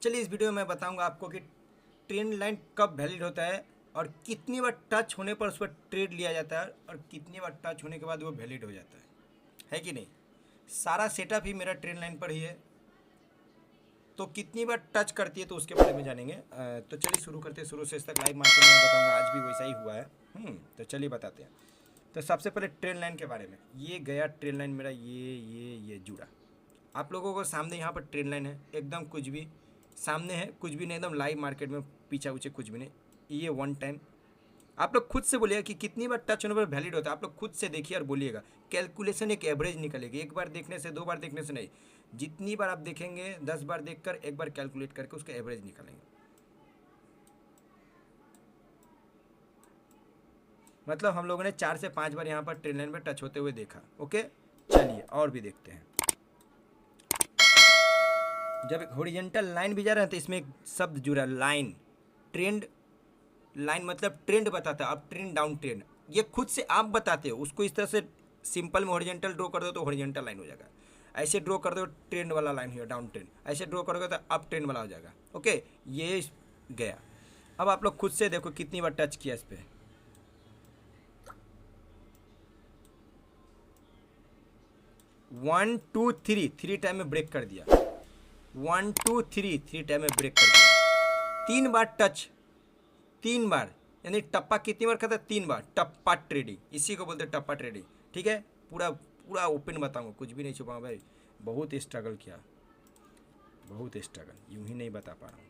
चलिए इस वीडियो में मैं बताऊंगा आपको कि ट्रेंड लाइन कब वैलिड होता है और कितनी बार टच होने पर उस पर ट्रेड लिया जाता है और कितनी बार टच होने के बाद वो वैलिड हो जाता है कि नहीं। सारा सेटअप ही मेरा ट्रेंड लाइन पर ही है, तो कितनी बार टच करती है तो उसके बारे में जानेंगे। तो चलिए शुरू करते हैं, शुरू से इस तक लाइव मार्केट में बताऊंगा, आज भी वैसा ही हुआ है। तो चलिए बताते हैं। तो सबसे पहले ट्रेंड लाइन के बारे में, ये गया ट्रेंड लाइन मेरा, ये जुड़ा। आप लोगों को सामने यहाँ पर ट्रेंड लाइन है, एकदम कुछ भी सामने है, कुछ भी नहीं, एकदम लाइव मार्केट में पीछा उछे कुछ भी नहीं। ये वन टाइम आप लोग खुद से बोलिएगा कि कितनी बार टच होने पर वैलिड होता है। आप लोग खुद से देखिए और बोलिएगा। कैलकुलेशन एक एवरेज निकलेगी, एक बार देखने से, दो बार देखने से नहीं, जितनी बार आप देखेंगे 10 बार देखकर एक बार कैलकुलेट करके उसका एवरेज निकालेंगे। मतलब हम लोगों ने 4 से 5 बार यहाँ पर ट्रेंड लाइन पर टच होते हुए देखा। ओके, चलिए और भी देखते हैं। जब हॉरिजॉन्टल लाइन भी जा रहा है तो इसमें एक शब्द जुड़ा, लाइन। ट्रेंड लाइन मतलब ट्रेंड बताता है। अब ट्रेंड डाउन ट्रेंड ये खुद से आप बताते हो, उसको इस तरह से सिंपल में हॉरिजॉन्टल ड्रॉ कर दो तो हॉरिजॉन्टल लाइन हो जाएगा। ऐसे ड्रॉ कर दो ट्रेंड वाला लाइन हो, डाउन ट्रेंड। ऐसे ड्रॉ करोगे तो अप ट्रेंड वाला हो जाएगा। ओके, ये गया। अब आप लोग खुद से देखो कितनी बार टच किया इस पर। 1 2 3 3 टाइम में ब्रेक कर दिया। 1 2 3 3 टाइम में ब्रेक कर दिया। 3 बार टच, 3 बार, यानी टप्पा कितनी बार खाता है? 3 बार। टप्पा ट्रेडिंग, इसी को बोलते हैं टप्पा ट्रेडिंग। ठीक है, पूरा पूरा ओपन बताऊंगा, कुछ भी नहीं छुपाऊंगा भाई। बहुत स्ट्रगल किया, बहुत स्ट्रगल, यूं ही नहीं बता पा रहा हूँ।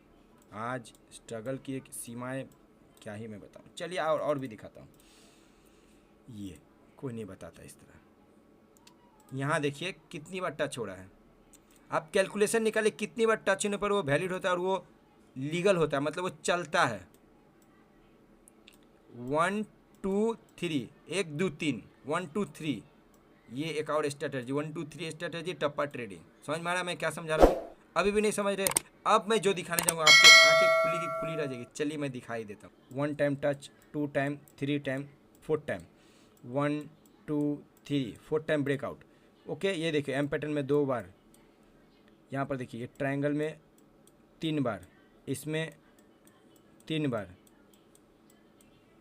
आज स्ट्रगल की एक सीमाएं क्या ही मैं बताऊँ। चलिए और भी दिखाता हूँ। ये कोई नहीं बताता इस तरह। यहाँ देखिए कितनी बार टच हो रहा है। आप कैलकुलेशन निकाले कितनी बार टच होने पर वो वैलिड होता है और वो लीगल होता है, मतलब वो चलता है। 1 2 3, 1 2 3, 1 2 3, ये एक और स्ट्रेटजी, 1 2 3 स्ट्रेटजी टप्पा ट्रेडिंग। समझ में आ रहा है मैं क्या समझा रहा हूँ? अभी भी नहीं समझ रहे? अब मैं जो दिखाने जाऊँगा आपके आंखें खुली की खुली रह जाएगी। चलिए मैं दिखाई देता हूँ। 1 time touch, 2 time, 3 time, 4 time, 1 2 3, 4 time breakout. Okay, ये देखिए एम पैटर्न में 2 बार, यहाँ पर देखिए ये ट्रायंगल में 3 बार, इसमें 3 बार।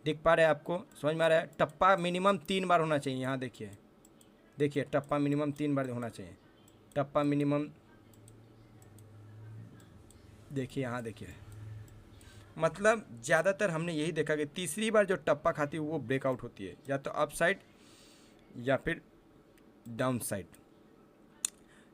दिख पा रहा है आपको? समझ में आ रहा है? टप्पा मिनिमम 3 बार होना चाहिए। यहाँ देखिए, देखिए टप्पा मिनिमम 3 बार होना चाहिए। टप्पा मिनिमम देखिए, यहाँ देखिए, मतलब ज़्यादातर हमने यही देखा कि तीसरी बार जो टप्पा खाती है वो ब्रेकआउट होती है, या तो अप साइड या फिर डाउन साइड।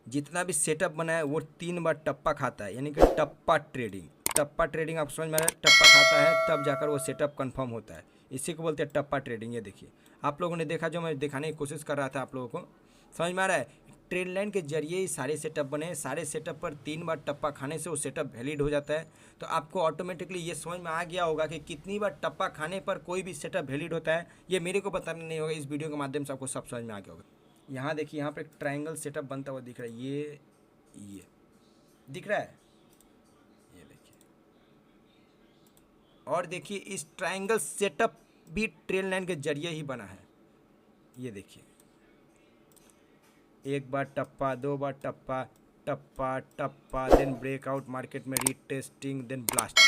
जितना भी सेटअप बना है वो 3 बार टप्पा खाता है, यानी कि टप्पा ट्रेडिंग। टप्पा ट्रेडिंग आप समझ में आ रहा है? टप्पा खाता है तब जाकर वो सेटअप कंफर्म होता है, इसी को बोलते हैं टप्पा ट्रेडिंग। ये देखिए आप लोगों ने देखा, जो मैं दिखाने की कोशिश कर रहा था आप लोगों को, समझ में आ रहा है? ट्रेंड लाइन के जरिए ही सारे सेटअप बने। सारे सेटअप पर 3 बार टप्पा खाने से वो सेटअप वैलिड हो जाता है। तो आपको ऑटोमेटिकली ये समझ में आ गया होगा कि कितनी बार टप्पा खाने पर कोई भी सेटअप वैलिड होता है। ये मेरे को बताना नहीं होगा, इस वीडियो के माध्यम से आपको सब समझ में आ गया होगा। यहाँ देखिए, यहाँ पर एक ट्रायंगल सेटअप बनता हुआ दिख रहा है। ये दिख रहा है, ये देखिए। और देखिए इस ट्रायंगल सेटअप भी ट्रेंड लाइन के जरिए ही बना है। ये देखिए, 1 बार टप्पा, 2 बार टप्पा, टप्पा टप्पा, देन ब्रेकआउट, मार्केट में रीटेस्टिंग, देन ब्लास्ट।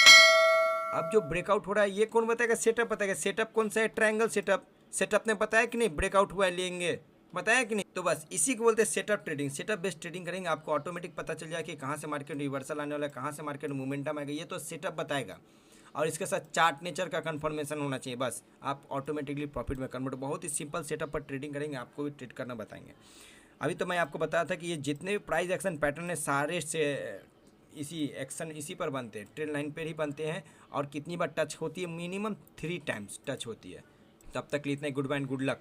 अब जो ब्रेकआउट हो रहा है ये कौन बताएगा? सेटअप बताएगा। सेटअप कौन सा है? Triangle setup. सेटअप ने बताया कि नहीं ब्रेकआउट हुआ है, लेंगे, बताया कि नहीं? तो बस इसी को बोलते हैं setup trading. Setup based trading करेंगे, आपको ऑटोमेटिक पता चल जाए कि कहाँ से मार्केट रिवर्सल आने वाला है, कहाँ से मार्केट मोमेंटम आएगा, ये तो सेटअप बताएगा। और इसके साथ चार्ट नेचर का कंफर्मेशन होना चाहिए, बस आप ऑटोमेटिकली प्रॉफिट में कन्वर्ट। बहुत ही सिंपल सेटअप पर ट्रेडिंग करेंगे, आपको भी ट्रेड करना बताएंगे। अभी तो मैं आपको बताया था कि ये जितने भी प्राइस एक्शन पैटर्न है सारे से इसी एक्शन इसी पर बनते हैं, ट्रेंड लाइन पर ही बनते हैं। और कितनी बार टच होती है? मिनिमम 3 टाइम्स टच होती है। तब तक इतना ही, good bye and good luck.